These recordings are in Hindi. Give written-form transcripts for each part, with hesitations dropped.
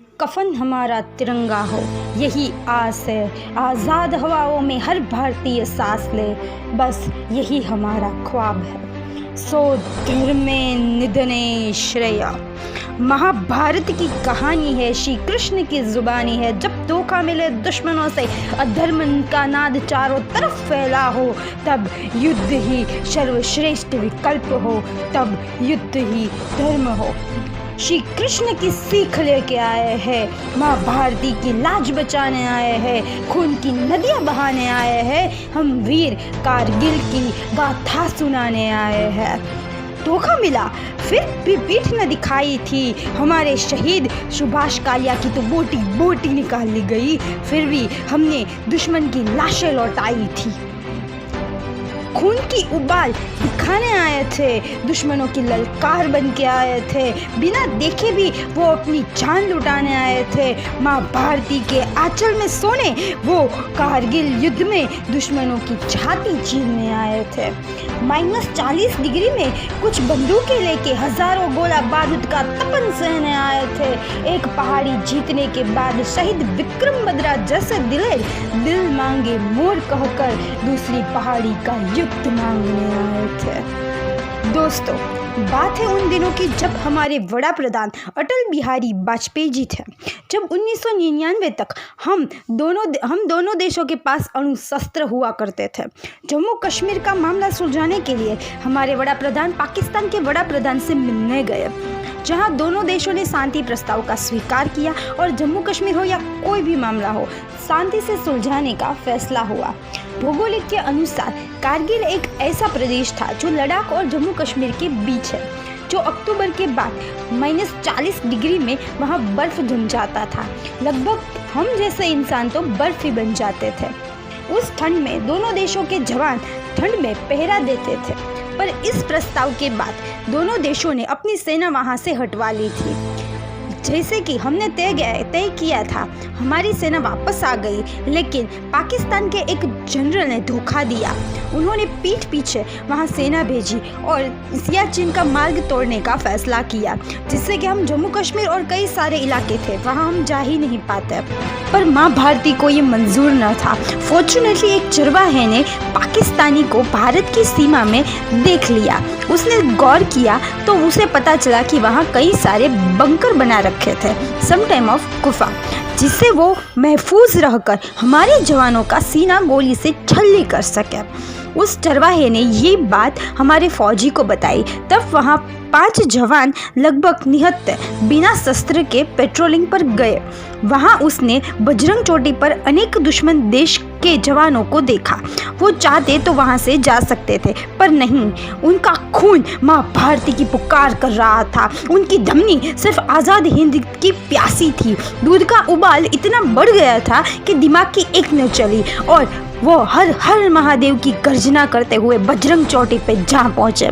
कफन हमारा तिरंगा हो, यही आस है। आज़ाद हवाओं में हर भारतीय सांस ले, बस यही हमारा ख्वाब है। सो धर्मे निधने श्रेया। महाभारत की कहानी है, श्री कृष्ण की जुबानी है। जब धोखा मिले दुश्मनों से, अधर्म का नाद चारों तरफ फैला हो, तब युद्ध ही सर्वश्रेष्ठ विकल्प हो, तब युद्ध ही धर्म हो। श्री कृष्ण की सीख लेके आए हैं, माँ भारती की लाज बचाने आए हैं, खून की नदियाँ बहाने आए हैं, हम वीर कारगिल की गाथा सुनाने आए हैं। धोखा मिला फिर भी पीठ न दिखाई थी, हमारे शहीद सुभाष कालिया की तो बोटी बोटी निकाल ली गई, फिर भी हमने दुश्मन की लाशें लौटाई थी। खून की उबाल दिखाने आए थे, दुश्मनों की ललकार बन के आए थे, बिना देखे भी वो अपनी जान लुटाने आए थे। माँ भारती के आंचल में सोने वो कारगिल युद्ध में दुश्मनों की छाती चीरने आए थे। -40 डिग्री में कुछ बंदूकें लेके हजारों गोला बारूद का तपन सहने आए थे। एक पहाड़ी जीतने के बाद शहीद विक्रम बद्रा जैसे दिलेर दिल मांगे मोर कहकर दूसरी पहाड़ी का युद्ध मांगने आए थे। दोस्तों, बात है उन दिनों की जब हमारे वड़ा प्रधान अटल बिहारी वाजपेयी जी थे। जब 1999 तक हम दोनों देशों के पास अणु शस्त्र हुआ करते थे। जम्मू कश्मीर का मामला सुलझाने के लिए हमारे वड़ा प्रधान पाकिस्तान के वड़ा प्रधान से मिलने गए, जहां दोनों देशों ने शांति प्रस्ताव का स्वीकार किया और जम्मू कश्मीर हो या कोई भी मामला हो, शांति से सुलझाने का फैसला हुआ। भौगोलिक के अनुसार कारगिल एक ऐसा प्रदेश था जो लद्दाख और जम्मू कश्मीर के बीच है, जो अक्टूबर के बाद -40 डिग्री में वहाँ बर्फ जम जाता था। लगभग हम जैसे इंसान तो बर्फ ही बन जाते थे। उस ठंड में दोनों देशों के जवान ठंड में पहरा देते थे, पर इस प्रस्ताव के बाद दोनों देशों ने अपनी सेना वहाँ से हटवा ली थी। जैसे कि हमने तय किया था, हमारी सेना वापस आ गई, लेकिन पाकिस्तान के एक जनरल ने धोखा दिया। उन्होंने पीठ पीछे वहां सेना भेजी और सियाचिन का मार्ग तोड़ने का फैसला किया, जिससे कि हम जम्मू कश्मीर और कई सारे इलाके थे वहां हम जा ही नहीं पाते। पर माँ भारती को ये मंजूर न था। फॉर्चुनेटली एक चरवाहे ने पाकिस्तानी को भारत की सीमा में देख लिया। उसने गौर किया तो उसे पता चला कि वहाँ कई सारे बंकर बना रखे थे, सम टाइम ऑफ गुफा, जिससे वो महफूज रहकर हमारे जवानों का सीना गोली से छल्ली कर सके। उस चरवाहे ने ये बात हमारे फौजी को बताई। तब वहाँ 5 जवान लगभग निहत्ते बिना शस्त्र के पेट्रोलिंग पर गए। वहाँ उसने बजरंग चोटी पर अनेक दुश्मन देश के जवानों को देखा। वो चाहते तो वहाँ से जा सकते थे, पर नहीं, उनका खून माँ भारती की पुकार कर रहा था। उनकी धमनी सिर्फ आज़ाद हिंद की प्यासी थी। दूध का उबाल इतना बढ़ गया था कि दिमाग की एक न चली और वो हर हर महादेव की गर्जना करते हुए बजरंग चोटी पे जा पहुँचे।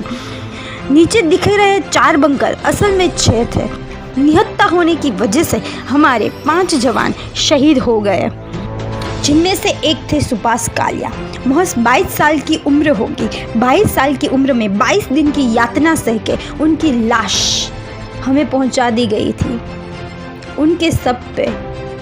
नीचे दिख रहे 4 बंकर असल में 6 थे। निहत्ता होने की वजह से हमारे 5 जवान शहीद हो गए, जिनमें से एक थे सुभाष कालिया। महज 22 साल की उम्र होगी। 22 साल की उम्र में 22 दिन की यातना सह के उनकी लाश हमें पहुंचा दी गई थी। उनके सब पे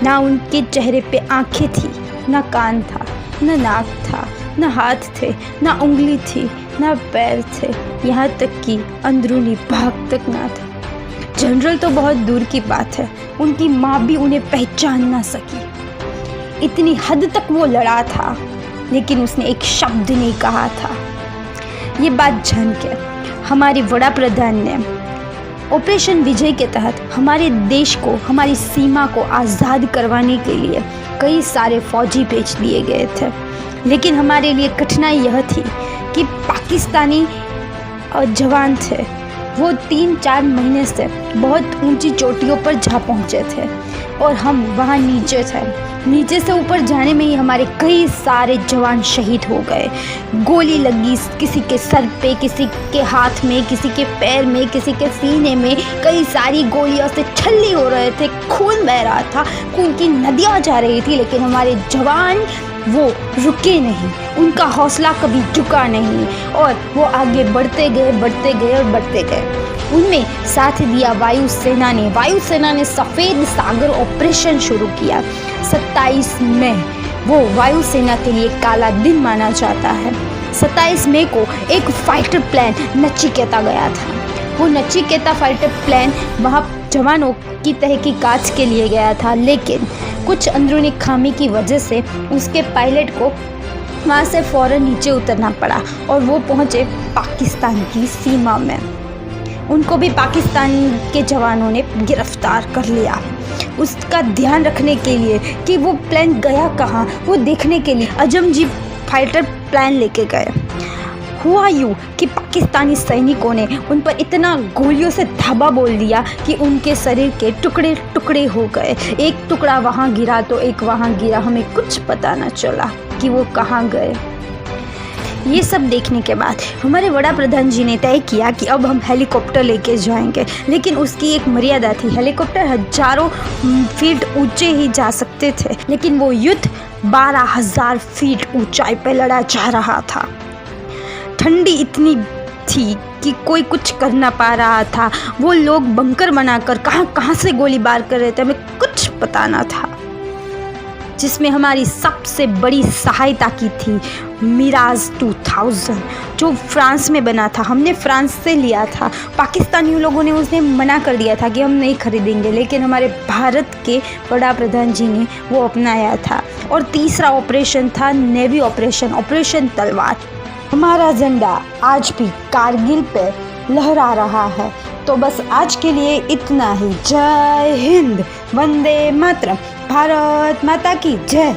ना उनके चेहरे पे आंखें थी, ना कान था, ना नाक था, ना हाथ थे, ना उंगली थी, ना पैर थे, यहाँ तक कि अंदरूनी भाग तक ना था। जनरल तो बहुत दूर की बात है, उनकी माँ भी उन्हें पहचान ना सकी। इतनी हद तक वो लड़ा था, लेकिन उसने एक शब्द नहीं कहा था। ये बात जान के हमारे वड़ा प्रधान ने ऑपरेशन विजय के तहत हमारे देश को, हमारी सीमा को आज़ाद करवाने के लिए कई सारे फौजी भेज दिए गए थे। लेकिन हमारे लिए कठिनाई यह थी कि पाकिस्तानी जवान थे, वो 3-4 महीने से बहुत ऊंची चोटियों पर जा पहुंचे थे और हम वहाँ नीचे थे। नीचे से ऊपर जाने में ही हमारे कई सारे जवान शहीद हो गए। गोली लगी किसी के सर पे, किसी के हाथ में, किसी के पैर में, किसी के सीने में, कई सारी गोलियों से छल्ली हो रहे थे। खून बह रहा था, खून की नदियाँ जा रही थी, लेकिन हमारे जवान वो रुके नहीं, उनका हौसला कभी झुका नहीं और वो आगे बढ़ते गए और बढ़ते गए। उनमें साथ दिया वायुसेना ने सफ़ेद सागर ऑपरेशन शुरू किया। 27 मई वो वायुसेना के लिए काला दिन माना जाता है। 27 मई को एक फाइटर प्लेन नचिकेता गया था। वो नचिकेता फाइटर प्लेन वहाँ जवानों की तहकीकात के लिए गया था, लेकिन कुछ अंदरूनी खामी की वजह से उसके पायलट को वहाँ से फ़ौरन नीचे उतरना पड़ा और वो पहुँचे पाकिस्तान की सीमा में। उनको भी पाकिस्तान के जवानों ने गिरफ्तार कर लिया। उसका ध्यान रखने के लिए कि वो प्लेन गया कहाँ, वो देखने के लिए अजमजीत फाइटर प्लेन लेके गए। हुआ यूँ कि पाकिस्तानी सैनिकों ने उन पर इतना गोलियों से धावा बोल दिया कि उनके शरीर के टुकड़े टुकड़े हो गए। एक टुकड़ा वहाँ गिरा तो एक वहाँ गिरा, हमें कुछ पता न चला कि वो कहाँ गए। ये सब देखने के बाद हमारे वड़ा प्रधान जी ने तय किया कि अब हम हेलीकॉप्टर लेके जाएंगे, लेकिन उसकी एक मर्यादा थी। हेलीकॉप्टर हजारों फीट ऊंचे ही जा सकते थे, लेकिन वो युद्ध 12,000 फीट ऊंचाई पर लड़ा जा रहा था। ठंडी इतनी थी कि कोई कुछ कर ना पा रहा था। वो लोग बंकर बनाकर कहाँ से गोलीबार कर रहे थे, हमें कुछ पता ना था। जिसमें हमारी सबसे बड़ी सहायता की थी मिराज 2000, जो फ्रांस में बना था। हमने फ्रांस से लिया था। पाकिस्तानी लोगों ने उसने मना कर दिया था कि हम नहीं खरीदेंगे, लेकिन हमारे भारत के वड़ा प्रधान जी ने वो अपनाया था। और तीसरा ऑपरेशन था नेवी ऑपरेशन तलवार। हमारा झंडा आज भी कारगिल पे लहरा रहा है। तो बस आज के लिए इतना ही। जय हिंद, वंदे मातरम, भारत माता की जय।